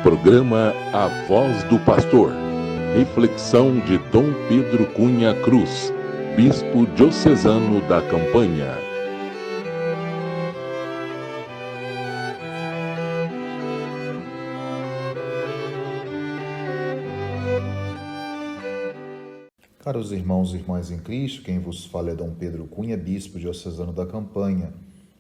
Programa A Voz do Pastor. Reflexão de Dom Pedro Cunha Cruz, Bispo Diocesano da Campanha. Caros irmãos e irmãs em Cristo, quem vos fala é Dom Pedro Cunha, Bispo Diocesano da Campanha.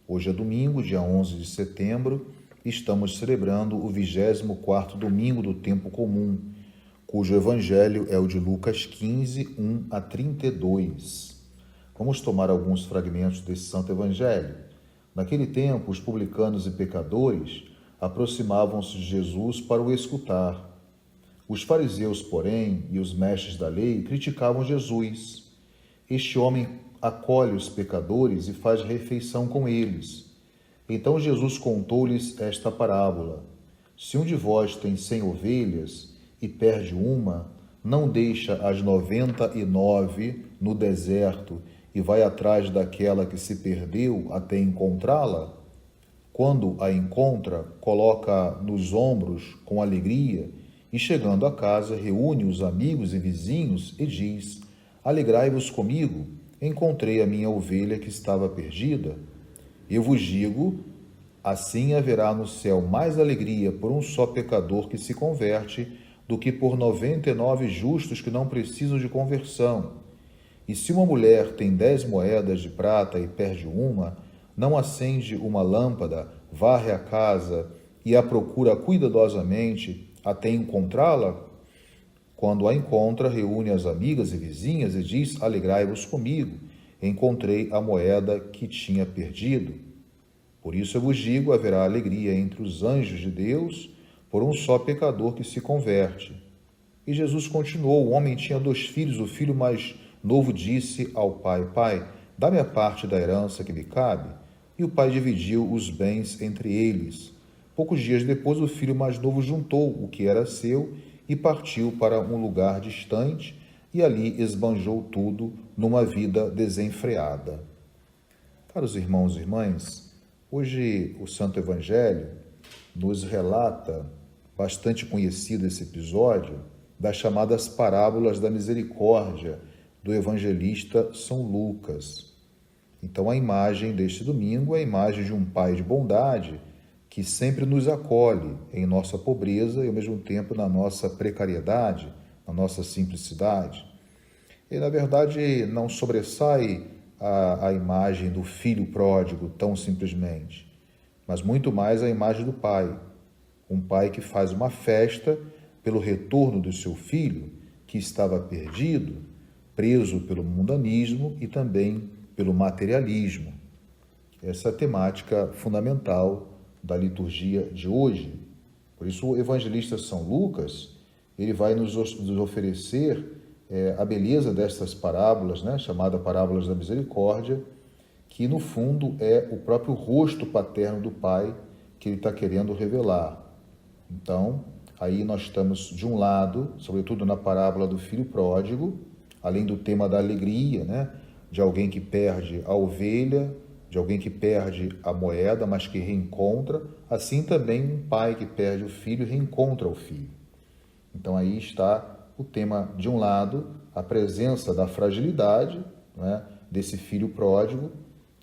Hoje é domingo, dia 11 de setembro, e estamos celebrando o 24º domingo do tempo comum, cujo evangelho é o de Lucas 15, 1 a 32. Vamos tomar alguns fragmentos desse santo evangelho. Naquele tempo, os publicanos e pecadores aproximavam-se de Jesus para o escutar. Os fariseus, porém, e os mestres da lei criticavam Jesus. Este homem acolhe os pecadores e faz refeição com eles. Então Jesus contou-lhes esta parábola: se um de vós tem 100 ovelhas e perde uma, não deixa as 99 no deserto e vai atrás daquela que se perdeu até encontrá-la? Quando a encontra, coloca nos ombros com alegria e, chegando a casa, reúne os amigos e vizinhos e diz: alegrai-vos comigo, encontrei a minha ovelha que estava perdida. Eu vos digo, assim haverá no céu mais alegria por um só pecador que se converte do que por 99 justos que não precisam de conversão. E se uma mulher tem 10 moedas de prata e perde uma, não acende uma lâmpada, varre a casa e a procura cuidadosamente até encontrá-la? Quando a encontra, reúne as amigas e vizinhas e diz: alegrai-vos comigo, encontrei a moeda que tinha perdido. Por isso eu vos digo, haverá alegria entre os anjos de Deus por um só pecador que se converte. E Jesus continuou: o homem tinha 2 filhos, o filho mais novo disse ao pai: pai, dá-me a parte da herança que me cabe. E o pai dividiu os bens entre eles. Poucos dias depois, o filho mais novo juntou o que era seu e partiu para um lugar distante e ali esbanjou tudo numa vida desenfreada. Caros irmãos e irmãs, hoje o Santo Evangelho nos relata, bastante conhecido esse episódio, das chamadas parábolas da misericórdia do evangelista São Lucas. Então a imagem deste domingo é a imagem de um pai de bondade que sempre nos acolhe em nossa pobreza e, ao mesmo tempo, na nossa precariedade, na nossa simplicidade. E, na verdade, não sobressai a imagem do filho pródigo tão simplesmente, mas muito mais a imagem do pai. Um pai que faz uma festa pelo retorno do seu filho, que estava perdido, preso pelo mundanismo e também pelo materialismo. Essa é a temática fundamental da liturgia de hoje. Por isso o evangelista São Lucas, ele vai nos oferecer a beleza destas parábolas, chamada parábolas da misericórdia, que no fundo é o próprio rosto paterno do Pai que ele está querendo revelar. Então, aí nós estamos de um lado, sobretudo na parábola do filho pródigo, além do tema da alegria, de alguém que perde a ovelha, de alguém que perde a moeda, mas que reencontra, assim também um pai que perde o filho reencontra o filho. Então aí está o tema, de um lado, a presença da fragilidade, desse filho pródigo,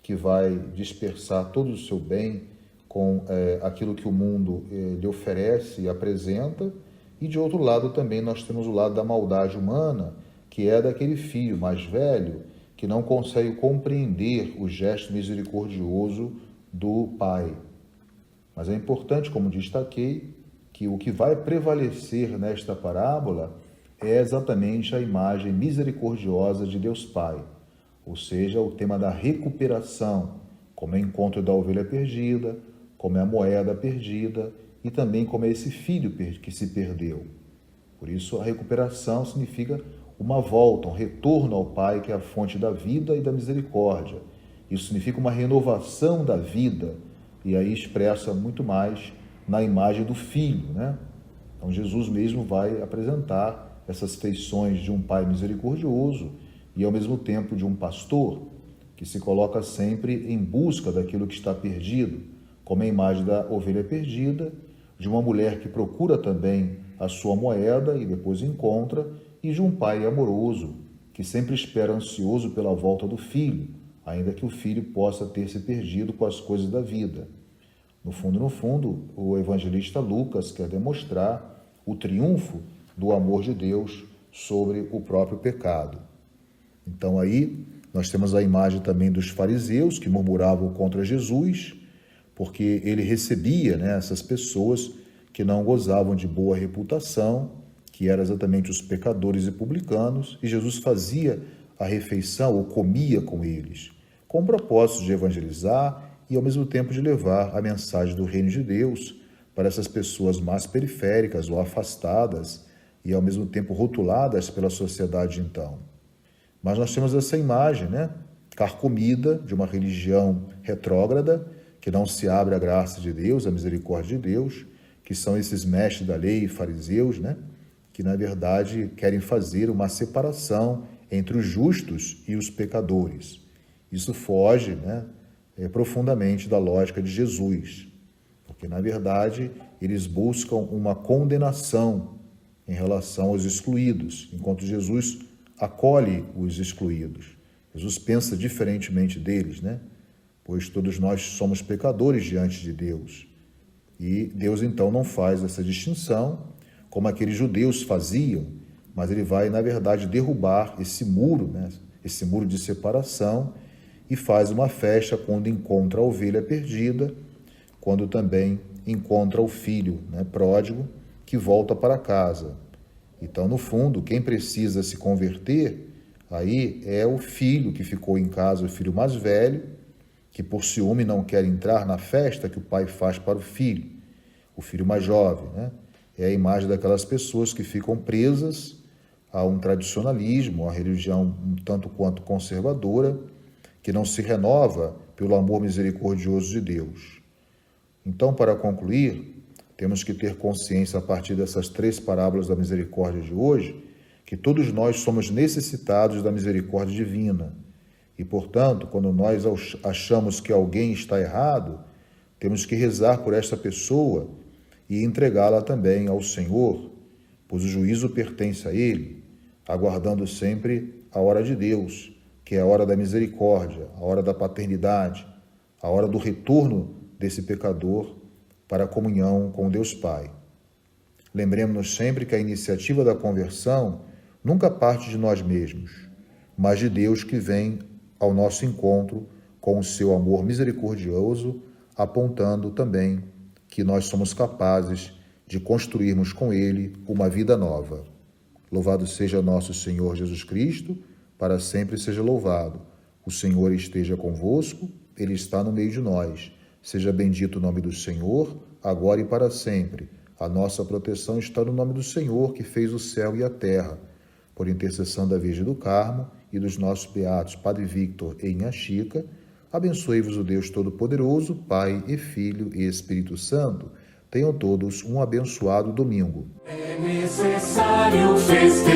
que vai dispersar todo o seu bem com aquilo que o mundo lhe oferece e apresenta, e de outro lado também nós temos o lado da maldade humana, que é daquele filho mais velho, que não consegue compreender o gesto misericordioso do Pai. Mas é importante, como destaquei, que o que vai prevalecer nesta parábola é exatamente a imagem misericordiosa de Deus Pai, ou seja, o tema da recuperação, como é o encontro da ovelha perdida, como é a moeda perdida e também como é esse filho que se perdeu. Por isso, a recuperação significa uma volta, um retorno ao Pai, que é a fonte da vida e da misericórdia. Isso significa uma renovação da vida, e aí expressa muito mais na imagem do Filho, Então Jesus mesmo vai apresentar essas feições de um Pai misericordioso e ao mesmo tempo de um pastor que se coloca sempre em busca daquilo que está perdido, como a imagem da ovelha perdida, de uma mulher que procura também a sua moeda e depois encontra, e de um pai amoroso que sempre espera ansioso pela volta do filho, ainda que o filho possa ter se perdido com as coisas da vida. No fundo, o evangelista Lucas quer demonstrar o triunfo do amor de Deus sobre o próprio pecado. Então aí nós temos a imagem também dos fariseus que murmuravam contra Jesus, porque ele recebia, essas pessoas que não gozavam de boa reputação, que eram exatamente os pecadores e publicanos, e Jesus fazia a refeição ou comia com eles, com o propósito de evangelizar e ao mesmo tempo de levar a mensagem do reino de Deus para essas pessoas mais periféricas ou afastadas e ao mesmo tempo rotuladas pela sociedade então. Mas nós temos essa imagem, carcomida de uma religião retrógrada, que não se abre à graça de Deus, à misericórdia de Deus, que são esses mestres da lei, fariseus, que na verdade querem fazer uma separação entre os justos e os pecadores. Isso foge profundamente da lógica de Jesus, porque na verdade eles buscam uma condenação em relação aos excluídos, enquanto Jesus acolhe os excluídos. Jesus pensa diferentemente deles, pois todos nós somos pecadores diante de Deus. E Deus então não faz essa distinção, como aqueles judeus faziam, mas ele vai, na verdade, derrubar esse muro, esse muro de separação, e faz uma festa quando encontra a ovelha perdida, quando também encontra o filho pródigo que volta para casa. Então, no fundo, quem precisa se converter aí é o filho que ficou em casa, o filho mais velho, que por ciúme não quer entrar na festa que o pai faz para o filho mais jovem, É a imagem daquelas pessoas que ficam presas a um tradicionalismo, a uma religião um tanto quanto conservadora, que não se renova pelo amor misericordioso de Deus. Então, para concluir, temos que ter consciência a partir dessas 3 parábolas da misericórdia de hoje, que todos nós somos necessitados da misericórdia divina. E, portanto, quando nós achamos que alguém está errado, temos que rezar por essa pessoa e entregá-la também ao Senhor, pois o juízo pertence a Ele, aguardando sempre a hora de Deus, que é a hora da misericórdia, a hora da paternidade, a hora do retorno desse pecador para a comunhão com Deus Pai. Lembremos-nos sempre que a iniciativa da conversão nunca parte de nós mesmos, mas de Deus que vem ao nosso encontro com o seu amor misericordioso, apontando também que nós somos capazes de construirmos com Ele uma vida nova. Louvado seja nosso Senhor Jesus Cristo, para sempre seja louvado. O Senhor esteja convosco, Ele está no meio de nós. Seja bendito o nome do Senhor, agora e para sempre. A nossa proteção está no nome do Senhor, que fez o céu e a terra. Por intercessão da Virgem do Carmo e dos nossos beatos Padre Victor e Inha Chica, abençoe-vos o Deus Todo-Poderoso, Pai e Filho e Espírito Santo. Tenham todos um abençoado domingo. É necessário festejar.